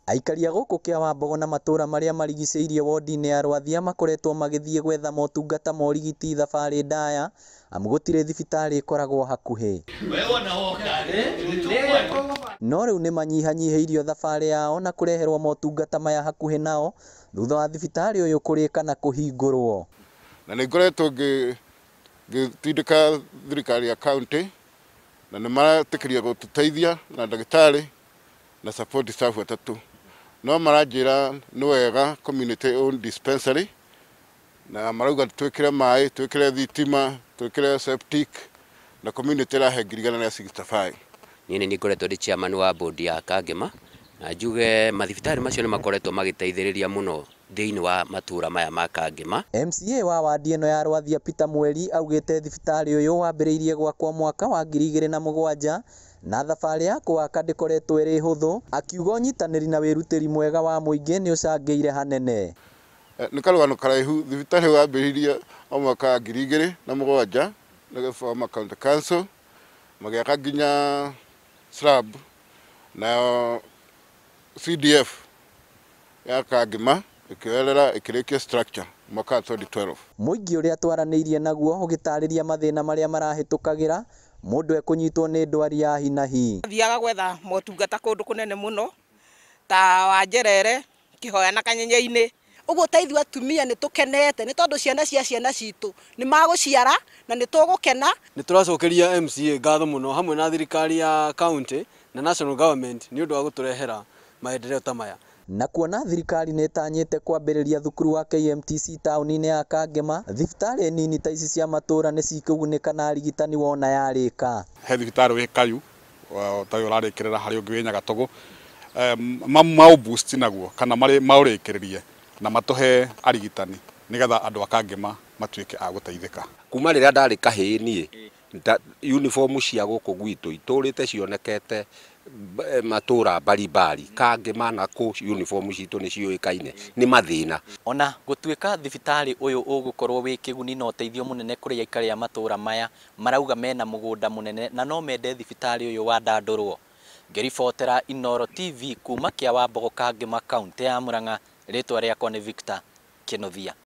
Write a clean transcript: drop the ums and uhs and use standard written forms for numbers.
Aikari a gũkũ Kiawambogo na matũra marĩa marigicĩirie wodi-inĩ ya Rwathia makoretwo magĩthiĩ gwetha motungata ma ũrigiti thabarĩ ndaya amu gũtirĩ thibitarĩ ĩkoragwo hakuhĩ. No rĩu nĩ manyihanyihĩirio thabarĩ yao na kũreherwo motungata maya hakuhĩ nao thutha wa thibitarĩ ũyũ kũrĩka na kũhingũrwo. Na nĩ ngoretwo ngĩtindĩka thirikari ya county na nĩ maratĩkĩria gũtũteithia na ndagitari na support staff atatũ. No maranjĩra nĩ wega community owned dispensary na marauga twĩkĩre maĩ, twĩkĩre thitima, twĩkĩre septic na community ĩrahe ngiri 165. Niĩ nĩ ngoretwo ndĩ chairman wa board ya Kangema na njuge mathibitarĩ macio nĩ makoretwo magĩteithĩrĩria mũno thĩinĩ wa matũra maya ma Kangema. MCA wa wadi ĩno ya Rwathia Peter Mweri augĩte thibitarĩ ũyũ wambĩrĩirie gwakwo mwaka wa 2007 na thabarĩ ya kũwaka ndĩkoretwo ĩrĩ hũthũ, akiuga ũnyitanĩri na wĩrutĩri mwega wa mũingĩ nĩ ũcangĩire hanene. Nĩ karũgano karaihu thibitarĩ wambĩrĩirie o mwaka wa 2007 na former county council magĩaka nginya slab na CDF ya Kangema ĩkĩoerera ĩkĩrĩkia structure mwaka wa 2012. Mũingĩ ũrĩa twaranĩirie naguo ũgĩtarĩria mathĩna marĩa marahĩtũkagĩra mũndũ ekũnyitwo nĩ ndwari ya hi na hi. Thiaga gwetha motungata kũndũ kũnene mũno ta Wanjerere, Kĩhoya na Kanyenya-inĩ. Ũguo teithio atumia nĩ tũkenete nĩ tondũ ciana citũ nĩ magũciara na nĩ tũgũkena. Nĩ tũracokeria MCA ngatho mũno hamwe na thirikari ya county na national government nĩ ũndũ wa gũtũrehera maendeleo ta maya. Na kuona thirikari nĩ ĩtanyĩte kwambĩrĩria thukuru wa KMTC taũni-inĩ ya Kangema, thibitarĩ nini ta ici cia matũra nĩ cikũgunĩka na arigitani wona yarĩka. He thibitarĩ wĩ Kayu ta ũrarĩkĩrĩra harĩ ũngĩ wĩ Nyagatogo mau boost naguo kana maũrĩkĩrĩrie na matũhe arigitani nĩgetha andũ a Kangema matuĩke a gũteithĩka. Kuma rĩrĩa ndarĩ kahĩĩ niĩ uniform cia gũkũ gwitũ itũrĩte cionekete matũra mbarimbari. Kangema na kũ uniform citũ nĩ ciũĩkaine nĩ mathĩna. Ona gũtuĩka thibitarĩ ũyũ ũgũkorwo wĩ kĩguni na ũteithio mũnene kũrĩ aikari a matũra maya marauga mena mũgũnda mũnene na no mende thibitarĩ ũyũ wandandũrwo. Ngĩribotera Inoro TV kuma Kiawambogo Kangema kaunti ya Murang, rĩtwa rĩakwa nĩ Victor Kĩnuthia.